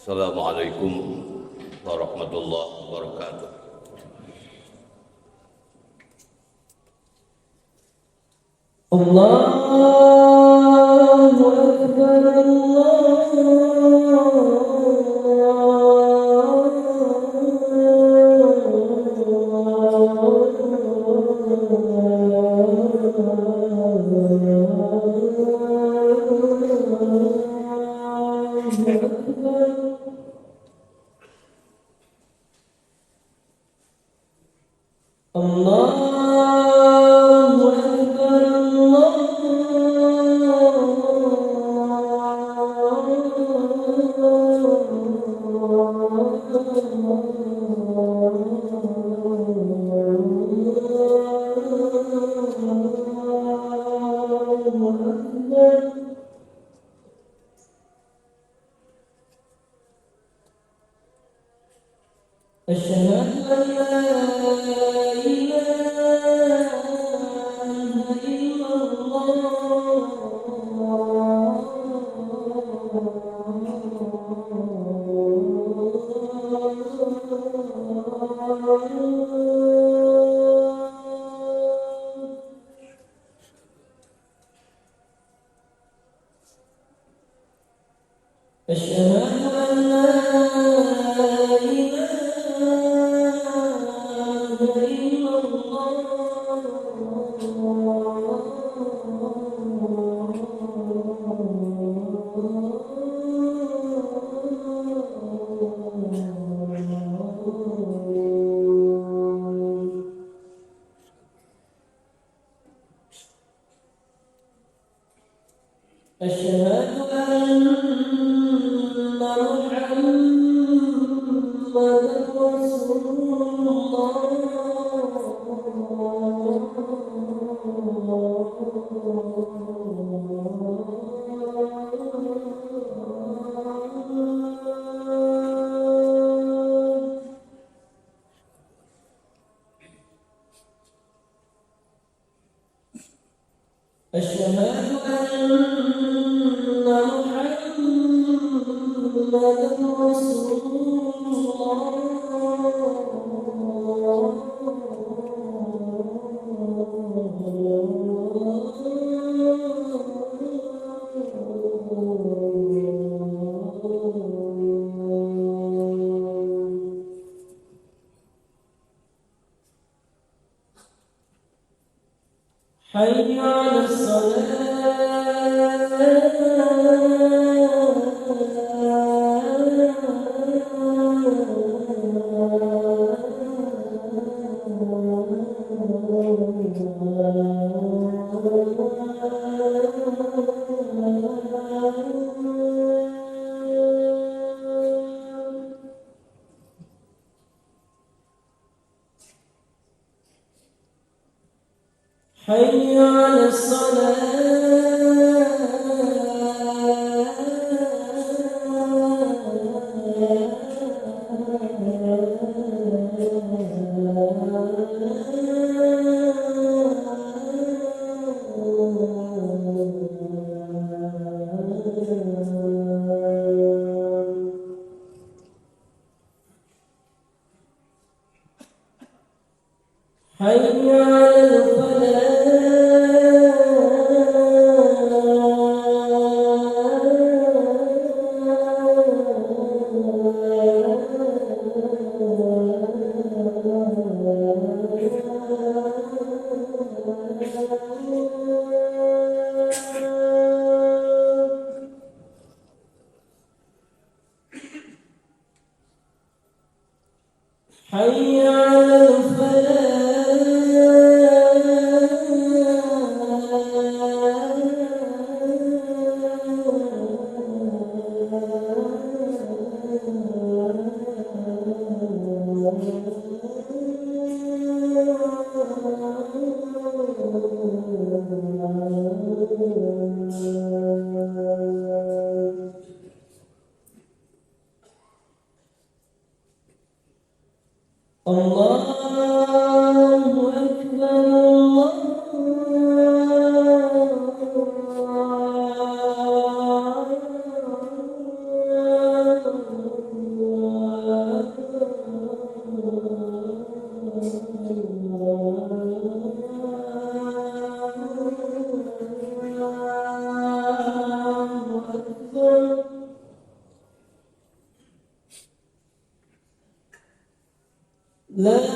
Assalamualaikum warahmatullahi wabarakatuh. Allahu Akbar, Allahu Akbar, أشهد أن لا إله إلا أشهد أن لا إله إلا أشهد أن محمدا رسول الله أشهد أن محمدا رسول حي على حي على حي على حي على Allahu Akbar, Allahu Akbar. لا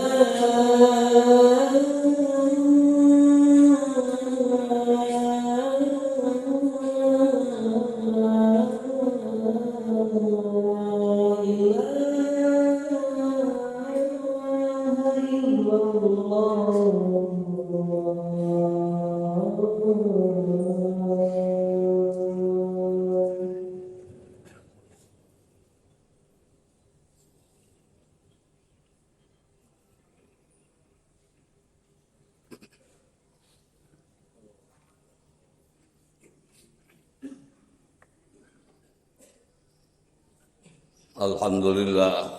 Alhamdulillah.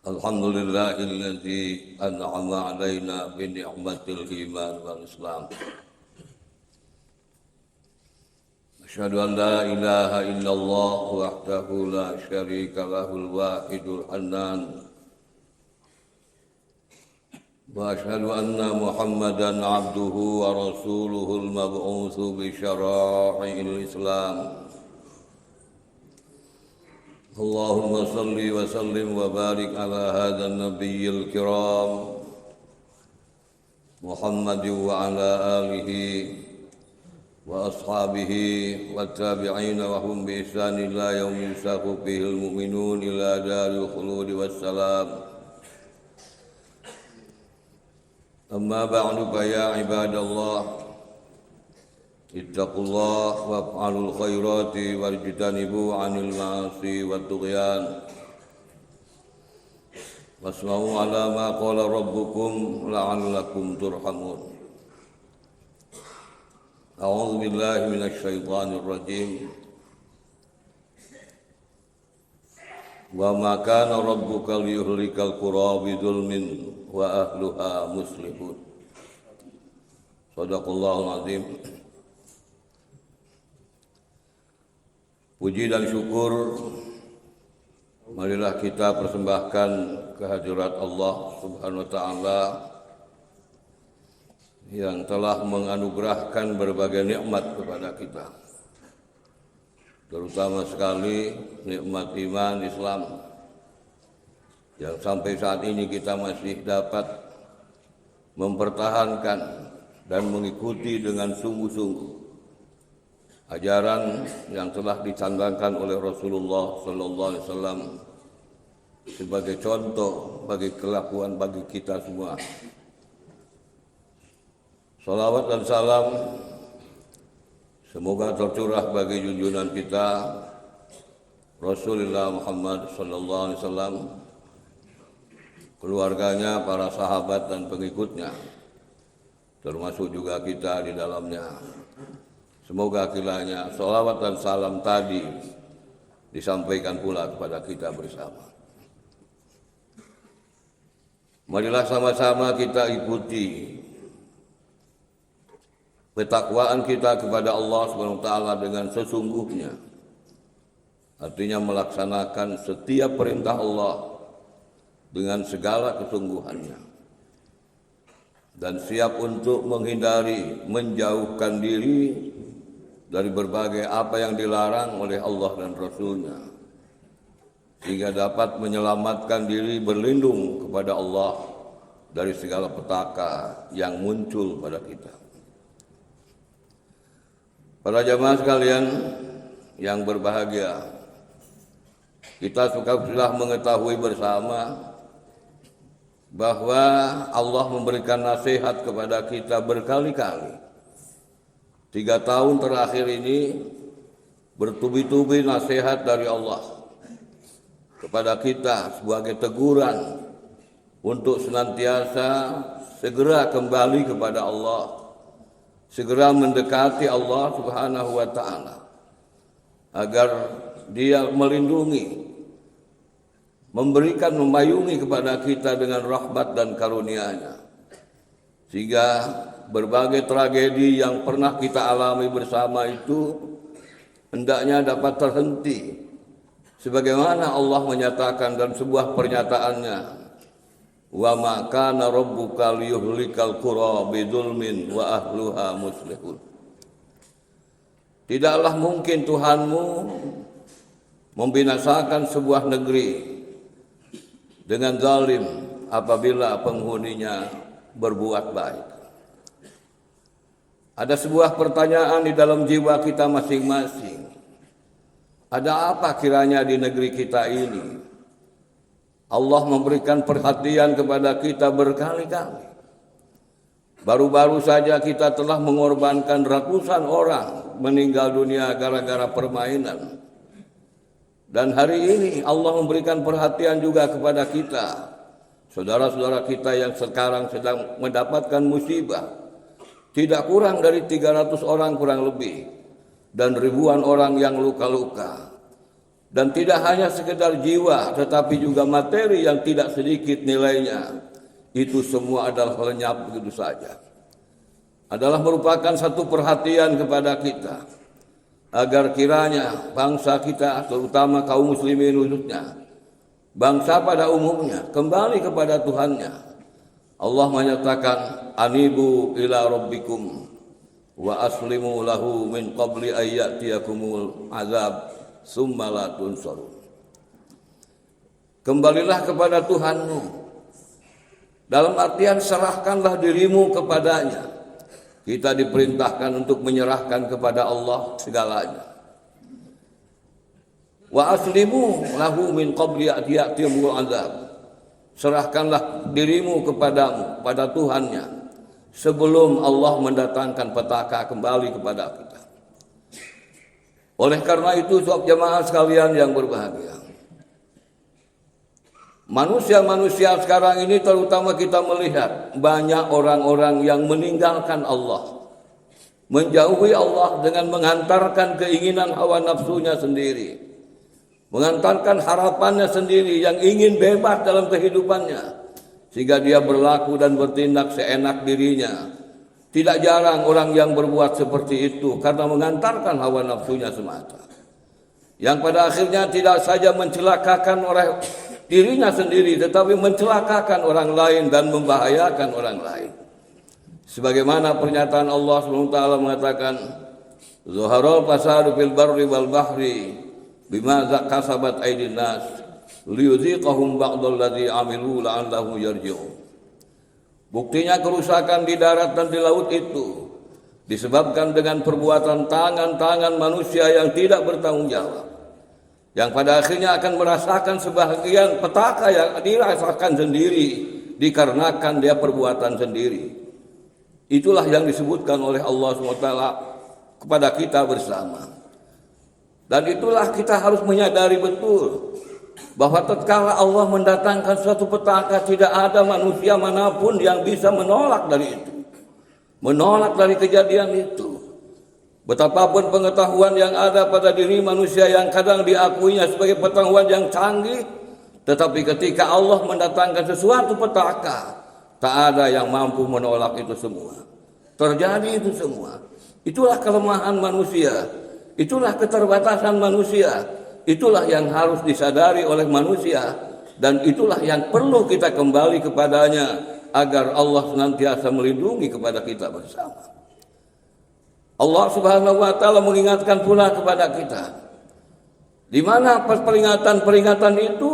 Alhamdulillahilladzi an'ama 'alaina bi ni'matil iman wal islam. Asyhadu an la ilaha illallah wahdahu la syarika lahul wahidul hannan. Wa asyhadu anna Muhammadan 'abduhu wa rasuluhul mab'utsu bi syara'il Islam. Allahumma salli wa sallim wa barik ala hadzal nabiyil kiram Muhammad wa ala alihi wa ashabihi wa tabi'in wa hum bi ihsan ila yaumil yusaqu bihil mu'minun ila daril khulud wassalam. Amma ba'du fa ya ibadallah, ittaqullah waf'alul khairati warjitanibu 'anil ma'asi wat tughyan. Wasma'u 'ala ma qala rabbukum la'allakum turhamun. A'udzu billahi minasy syaithanir rajim. Wa ma kana rabbuka liyuhlikal qura bidzulmin wa ahluha muslihun. Shadaqallahul azim. Puji dan syukur marilah kita persembahkan kehadirat Allah Subhanahu wa taala yang telah menganugerahkan berbagai nikmat kepada kita. Terutama sekali nikmat iman Islam yang sampai saat ini kita masih dapat mempertahankan dan mengikuti dengan sungguh-sungguh ajaran yang telah dicanangkan oleh Rasulullah sallallahu alaihi wasallam sebagai contoh bagi kelakuan bagi kita semua. Salawat dan salam semoga tercurah bagi junjungan kita Rasulullah Muhammad sallallahu alaihi wasallam, keluarganya, para sahabat dan pengikutnya, termasuk juga kita di dalamnya. Semoga kiranya salawat dan salam tadi disampaikan pula kepada kita bersama. Marilah sama-sama kita ikuti ketakwaan kita kepada Allah SWT dengan sesungguhnya. Artinya melaksanakan setiap perintah Allah dengan segala kesungguhannya. Dan siap untuk menghindari, menjauhkan diri dari berbagai apa yang dilarang oleh Allah dan Rasul-Nya, sehingga dapat menyelamatkan diri berlindung kepada Allah dari segala petaka yang muncul pada kita. Para jamaah sekalian yang berbahagia, kita sudah mengetahui bersama bahwa Allah memberikan nasihat kepada kita berkali-kali. 3 tahun terakhir ini bertubi-tubi nasihat dari Allah kepada kita sebagai teguran untuk senantiasa segera kembali kepada Allah, segera mendekati Allah Subhanahu wa taala agar Dia melindungi, memberikan, memayungi kepada kita dengan rahmat dan karunia-Nya, sehingga berbagai tragedi yang pernah kita alami bersama itu hendaknya dapat terhenti, sebagaimana Allah menyatakan dalam sebuah pernyataannya, wa ma kana rabbuka liyuhlikal qura bidzulmin wa ahluha muslihun. Tidaklah mungkin Tuhanmu membinasakan sebuah negeri dengan zalim apabila penghuninya berbuat baik. Ada sebuah pertanyaan di dalam jiwa kita masing-masing. Ada apa kiranya di negeri kita ini? Allah memberikan perhatian kepada kita berkali-kali. Baru-baru saja kita telah mengorbankan ratusan orang meninggal dunia gara-gara permainan. Dan hari ini Allah memberikan perhatian juga kepada kita, saudara-saudara kita yang sekarang sedang mendapatkan musibah. Tidak kurang dari 300 orang kurang lebih, dan ribuan orang yang luka-luka. Dan tidak hanya sekedar jiwa, tetapi juga materi yang tidak sedikit nilainya. Itu semua adalah lenyap begitu saja. Adalah merupakan satu perhatian kepada kita, agar kiranya bangsa kita, terutama kaum muslimin khususnya, bangsa pada umumnya, kembali kepada Tuhannya. Allah menyatakan, anibu ila rabbikum wa aslimu lahu min qabli ayyatiyakumul azab summa la tunsarun. Kembalilah kepada Tuhanmu, dalam artian serahkanlah dirimu kepadanya. Kita diperintahkan untuk menyerahkan kepada Allah segalanya. Wa aslimu lahu min qabli ayyatiyakumul azab. Serahkanlah dirimu kepadamu, pada Tuhannya, sebelum Allah mendatangkan petaka kembali kepada kita. Oleh karena itu, jemaah sekalian yang berbahagia, manusia-manusia sekarang ini, terutama kita melihat banyak orang-orang yang meninggalkan Allah, menjauhi Allah dengan mengantarkan keinginan hawa nafsunya sendiri, mengantarkan harapannya sendiri yang ingin bebas dalam kehidupannya, sehingga dia berlaku dan bertindak seenak dirinya. Tidak jarang orang yang berbuat seperti itu karena mengantarkan hawa nafsunya semata, yang pada akhirnya tidak saja mencelakakan oleh dirinya sendiri, tetapi mencelakakan orang lain dan membahayakan orang lain. Sebagaimana pernyataan Allah SWT mengatakan, Zuharul fasadu fil barri wal bahri bima kasabat aydin nas liyuziqahum ba'dal ladzi amilu la'allahum yarji'un. Buktinya kerusakan di darat dan di laut itu disebabkan dengan perbuatan tangan-tangan manusia yang tidak bertanggung jawab, yang pada akhirnya akan merasakan sebahagian petaka yang dirasakan sendiri dikarenakan dia perbuatan sendiri. Itulah yang disebutkan oleh Allah SWT kepada kita bersama. Dan itulah kita harus menyadari betul bahwa tatkala Allah mendatangkan suatu petaka, tidak ada manusia manapun yang bisa menolak dari itu, menolak dari kejadian itu. Betapapun pengetahuan yang ada pada diri manusia yang kadang diakuinya sebagai pengetahuan yang canggih, tetapi ketika Allah mendatangkan sesuatu petaka, tak ada yang mampu menolak itu semua. Terjadi itu semua. Itulah kelemahan manusia. Itulah keterbatasan manusia. Itulah yang harus disadari oleh manusia, dan itulah yang perlu kita kembali kepadanya agar Allah senantiasa melindungi kepada kita bersama. Allah Subhanahu wa taala mengingatkan pula kepada kita, di mana peringatan-peringatan itu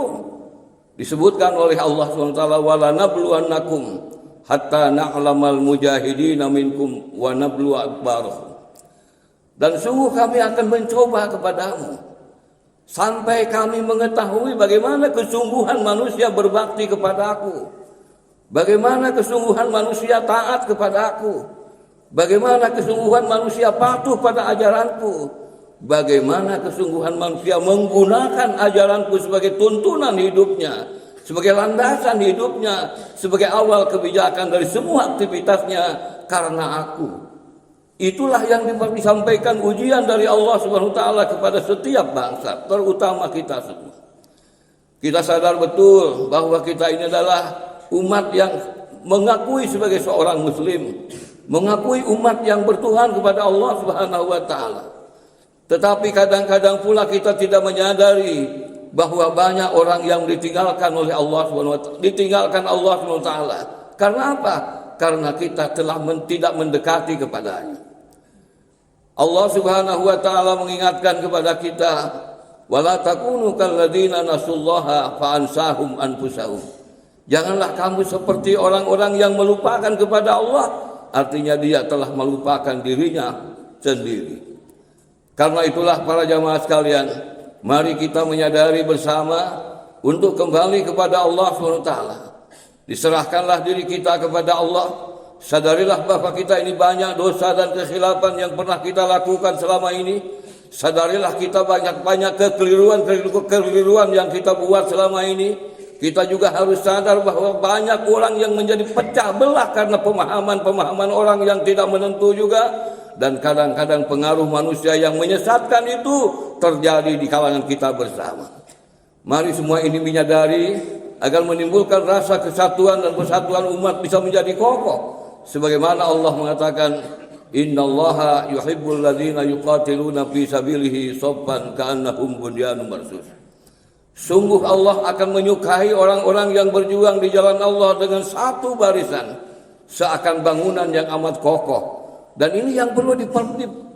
disebutkan oleh Allah Subhanahu wa taala, wala nabluwannakum hatta na'lamal mujahidina minkum wa nablu akbarakum. Dan sungguh kami akan mencoba kepadamu sampai kami mengetahui bagaimana kesungguhan manusia berbakti kepada aku, bagaimana kesungguhan manusia taat kepada aku, bagaimana kesungguhan manusia patuh pada ajaranku, bagaimana kesungguhan manusia menggunakan ajaranku sebagai tuntunan hidupnya, sebagai landasan hidupnya, sebagai awal kebijakan dari semua aktivitasnya karena aku. Itulah yang disampaikan ujian dari Allah Subhanahu wa taala kepada setiap bangsa, terutama kita semua. Kita sadar betul bahwa kita ini adalah umat yang mengakui sebagai seorang muslim, mengakui umat yang bertuhan kepada Allah Subhanahu wa taala. Tetapi kadang-kadang pula kita tidak menyadari bahwa banyak orang yang ditinggalkan oleh Allah Subhanahu wa taala, ditinggalkan Allah Subhanahu wa taala. Karena apa? Karena kita telah tidak mendekati kepadanya. Allah Subhanahu wa taala mengingatkan kepada kita Wala takunu kalladzina nasullaha fa ansahum anfusahum. Janganlah kamu seperti orang-orang yang melupakan kepada Allah, artinya dia telah melupakan dirinya sendiri. Karena itulah para jamaah sekalian, mari kita menyadari bersama untuk kembali kepada Allah SWT. Diserahkanlah diri kita kepada Allah. Sadarilah bahwa kita ini banyak dosa dan kesilapan yang pernah kita lakukan selama ini. Sadarilah kita banyak kekeliruan yang kita buat selama ini. Kita juga harus sadar bahwa banyak orang yang menjadi pecah belah karena pemahaman orang yang tidak menentu juga. Dan kadang-kadang pengaruh manusia yang menyesatkan itu terjadi di kalangan kita bersama. Mari semua ini menyadari agar menimbulkan rasa kesatuan dan persatuan umat bisa menjadi kokoh. Sebagaimana Allah mengatakan, innallaha yuhibbul ladzina yuqatiluna fi sabilihi shaffan ka'annahum bunyanun marsus. Sungguh Allah akan menyukai orang-orang yang berjuang di jalan Allah dengan satu barisan, seakan bangunan yang amat kokoh. Dan ini yang perlu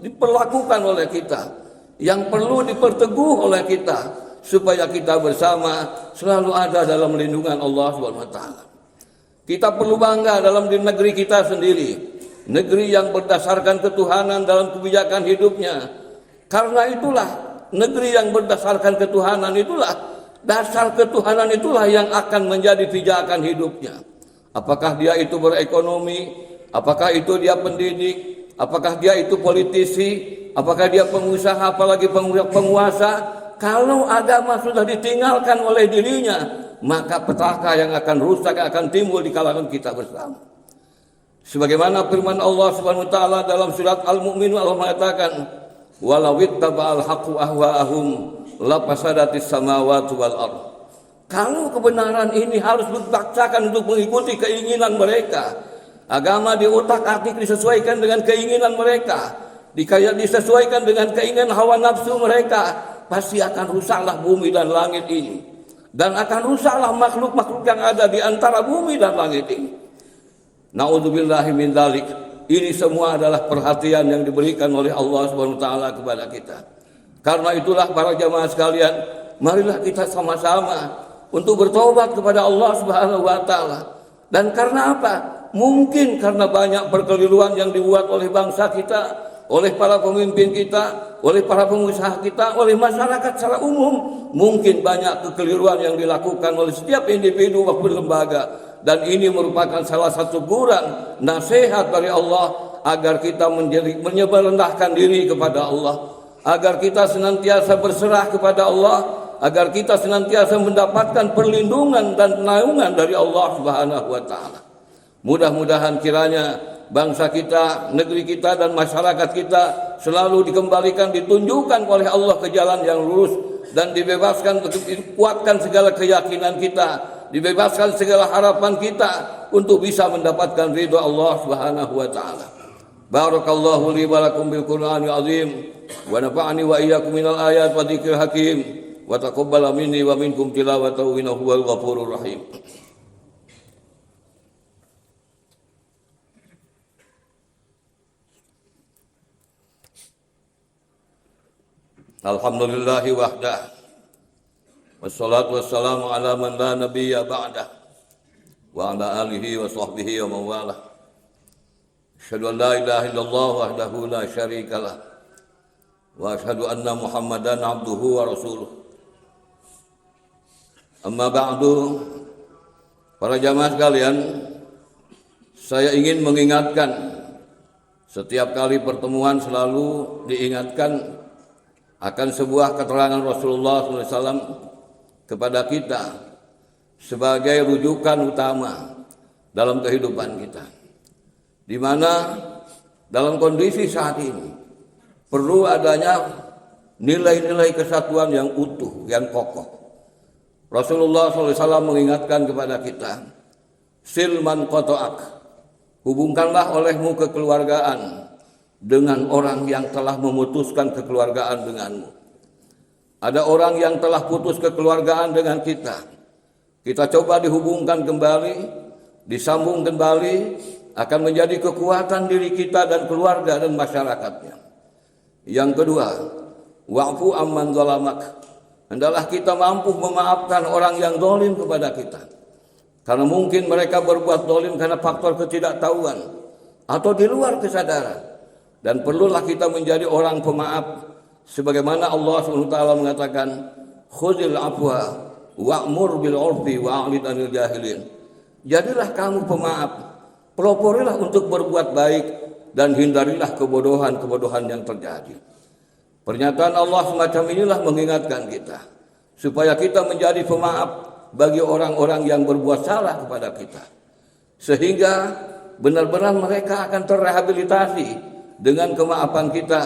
diperlakukan oleh kita, yang perlu diperteguh oleh kita, supaya kita bersama selalu ada dalam lindungan Allah SWT. Kita perlu bangga dalam negeri kita sendiri, negeri yang berdasarkan ketuhanan dalam kebijakan hidupnya. Karena itulah negeri yang berdasarkan ketuhanan itulah, dasar ketuhanan itulah yang akan menjadi pijakan hidupnya. Apakah dia itu berekonomi, apakah itu dia pendidik, apakah dia itu politisi, apakah dia pengusaha, apalagi penguasa. Kalau agama sudah ditinggalkan oleh dirinya, maka petaka yang akan rusak akan timbul di kalangan kita bersama. Sebagaimana firman Allah Subhanahu wa taala dalam surat Al-Mu'minun, Allah mengatakan, "Walau ittaba'al haqqu ahwa'ahum la fasadatis samawati wal ardh." Kalau kebenaran ini harus dipaksakan untuk mengikuti keinginan mereka, agama diutak-atik disesuaikan dengan keinginan mereka, disesuaikan dengan keinginan hawa nafsu mereka, pasti akan rusaklah bumi dan langit ini, dan akan rusaklah makhluk-makhluk yang ada di antara bumi dan langit ini. Na'udzubillahi min dzalik. Ini semua adalah perhatian yang diberikan oleh Allah Subhanahu wa taala kepada kita. Karena itulah para jamaah sekalian, marilah kita sama-sama untuk bertobat kepada Allah Subhanahu wa taala. Dan karena apa? Mungkin karena banyak perkeliruan yang dibuat oleh bangsa kita, oleh para pemimpin kita, oleh para pengusaha kita, oleh masyarakat secara umum. Mungkin banyak kekeliruan yang dilakukan oleh setiap individu maupun lembaga. Dan ini merupakan salah satu teguran, nasihat dari Allah agar kita menyerendahkan diri kepada Allah, agar kita senantiasa berserah kepada Allah, agar kita senantiasa mendapatkan perlindungan dan naungan dari Allah Subhanahu wa taala. Mudah-mudahan kiranya bangsa kita, negeri kita dan masyarakat kita selalu dikembalikan, ditunjukkan oleh Allah ke jalan yang lurus, dan dibebaskan, dikuatkan segala keyakinan kita, dibebaskan segala harapan kita untuk bisa mendapatkan ridha Allah Subhanahu wa taala. Barakallahu li wa lakum bil Qur'anil azim wa nafa'ani wa iyyakum minal ayat wa dzikril hakim wa taqabbala minni wa minkum tilawatahu innahu huwal ghafurur rahim. Alhamdulillahi wahdah, wassalatu wassalamu ala man la nabiyya ba'dah, wa ala alihi wa sahbihi wa mawalah. Asyhadu an la ilaha illallah wahdahu la syarikalah, wa asyhadu anna Muhammadan abduhu wa rasuluh. Amma ba'du, para jamaah sekalian, saya ingin mengingatkan, setiap kali pertemuan selalu diingatkan akan sebuah keterangan Rasulullah SAW kepada kita sebagai rujukan utama dalam kehidupan kita, di mana dalam kondisi saat ini perlu adanya nilai-nilai kesatuan yang utuh, yang kokoh. Rasulullah SAW mengingatkan kepada kita, silman qata'ak, hubungkanlah olehmu kekeluargaan dengan orang yang telah memutuskan kekeluargaan denganmu. Ada orang yang telah putus kekeluargaan dengan kita. Kita coba dihubungkan kembali, disambung kembali, akan menjadi kekuatan diri kita dan keluarga dan masyarakatnya. Yang kedua, wa'fu amman zalamak, hendaklah kita mampu memaafkan orang yang zalim kepada kita. Karena mungkin mereka berbuat zalim karena faktor ketidaktahuan atau di luar kesadaran. Dan perlulah kita menjadi orang pemaaf. Sebagaimana Allah SWT mengatakan, khudil afwa wa'mur bil urfi wa'alid anil jahilin. Jadilah kamu pemaaf, peloporilah untuk berbuat baik dan hindarilah kebodohan-kebodohan yang terjadi. Pernyataan Allah semacam inilah mengingatkan kita supaya kita menjadi pemaaf bagi orang-orang yang berbuat salah kepada kita, sehingga benar-benar mereka akan terrehabilitasi dengan kemaafan kita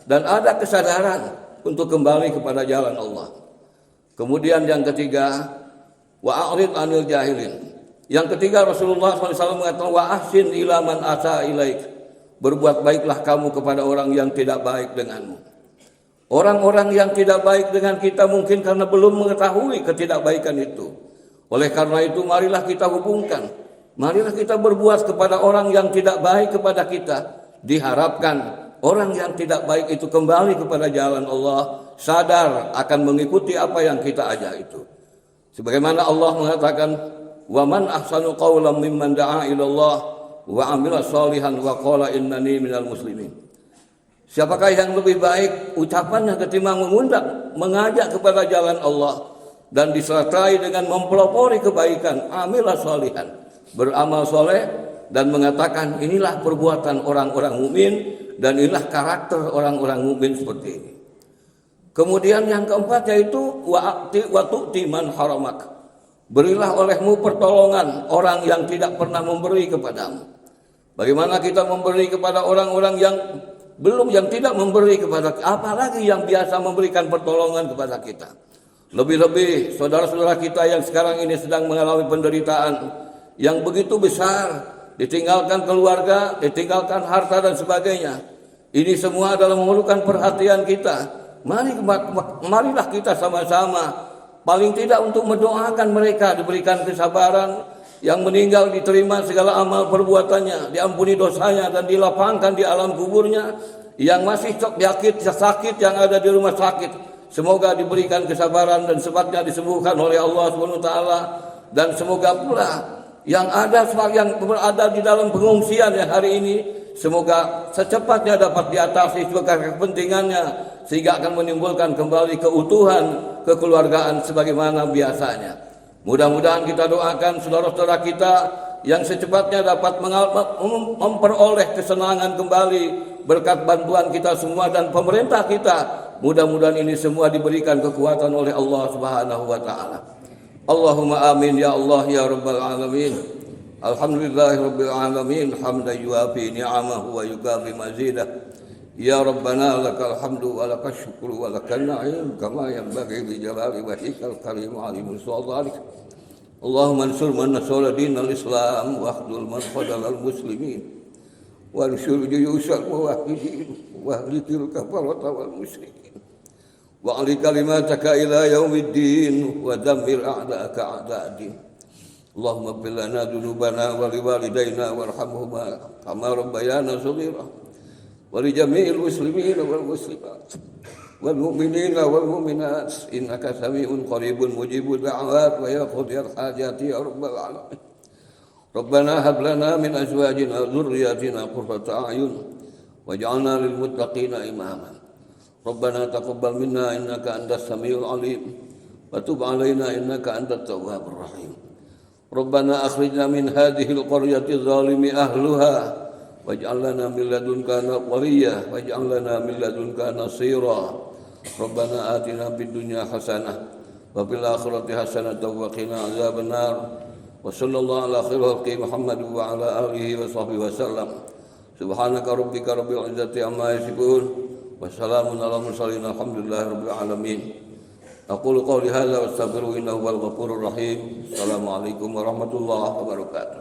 dan ada kesadaran untuk kembali kepada jalan Allah. Kemudian yang ketiga, wa'arid anil jahilin. Yang ketiga, Rasulullah SAW mengatakan, wa ahsin ila man asa ilaik. Berbuat baiklah kamu kepada orang yang tidak baik denganmu. Orang-orang yang tidak baik dengan kita mungkin karena belum mengetahui ketidakbaikan itu. Oleh karena itu, marilah kita hubungkan. Marilah kita berbuat kepada orang yang tidak baik kepada kita. Diharapkan orang yang tidak baik itu kembali kepada jalan Allah, sadar akan mengikuti apa yang kita ajak itu. Sebagaimana Allah mengatakan, wa man ahsanu qawlan mimman da'a ila Allah wa amila shalihan wa qala innani minal muslimin. Siapakah yang lebih baik ucapannya ketimbang mengajak kepada jalan Allah dan disertai dengan mempelopori kebaikan, amila shalihan, beramal soleh dan mengatakan inilah perbuatan orang-orang mukmin dan inilah karakter orang-orang mukmin seperti ini. Kemudian yang keempat yaitu wa tu'ti man haramak. Berilah olehmu pertolongan orang yang tidak pernah memberi kepadamu. Bagaimana kita memberi kepada orang-orang yang tidak memberi kepada kita, apalagi yang biasa memberikan pertolongan kepada kita. Lebih-lebih saudara-saudara kita yang sekarang ini sedang mengalami penderitaan yang begitu besar, ditinggalkan keluarga, ditinggalkan harta dan sebagainya. Ini semua adalah memerlukan perhatian kita. Marilah kita sama-sama paling tidak untuk mendoakan mereka diberikan kesabaran, yang meninggal diterima segala amal perbuatannya, diampuni dosanya dan dilapangkan di alam kuburnya. Yang masih sakit yang ada di rumah sakit, semoga diberikan kesabaran dan sebabnya disembuhkan oleh Allah SWT. Dan semoga pula yang berada di dalam pengungsian yang hari ini, semoga secepatnya dapat diatasi sebagai kepentingannya, sehingga akan menimbulkan kembali keutuhan kekeluargaan sebagaimana biasanya. Mudah-mudahan kita doakan saudara-saudara kita yang secepatnya dapat memperoleh kesenangan kembali berkat bantuan kita semua dan pemerintah kita. Mudah-mudahan ini semua diberikan kekuatan oleh Allah Subhanahu wa taala. Allahumma amin ya Allah ya rabbal alamin. Alhamdulillahirabbil alamin hamdan yuafi ni'amahu wa yukafi mazidah. Ya Rabbana lakal hamdu wa lakal syukru wa lakal na'im kama yanbaghi li jalali wajhikal karim alimul sultanik. Allahumma ansur man nasara dinal Islam wa akhdul man khadalal muslimin wa ansur juyusal muwahhidin wa ahlikil kafarata wal musyrikin wa ali kalimataka ila yaumiddin wa dammir a'da'aka a'da'ad-din. Allahumma ighfir lana dhunubana wa liwalidayna warhamhuma kama rabbayana shaghira. ولجميع المسلمين والمسلمات والمؤمنين والمؤمنات إنك سميع قريب مجيب الدعوات ويقضي الحاجات يا رب العالمين. ربنا هب لنا من أزواجنا وذرياتنا قرة أعين واجعلنا للمتقين إماما. ربنا تقبل منا إنك أنت السميع العليم وتب علينا إنك أنت التواب الرحيم. ربنا أخرجنا من هذه القرية الظالم أهلها واجعل لنا من لدنك وليا واجعل لنا من لدنك نصيرا. ربنا آتنا في الدنيا حسنة وفي الآخرة حسنة وقنا عذاب النار. وصلى الله على خير خلق محمد وعلى آله وصحبه وسلم. سبحانك ربك رب العزة عما يصفون وسلام على المرسلين الحمد لله رب العالمين. أقول قولي هذا واستغفره إنه هو الغفور الرحيم. السلام عليكم ورحمة الله وبركاته.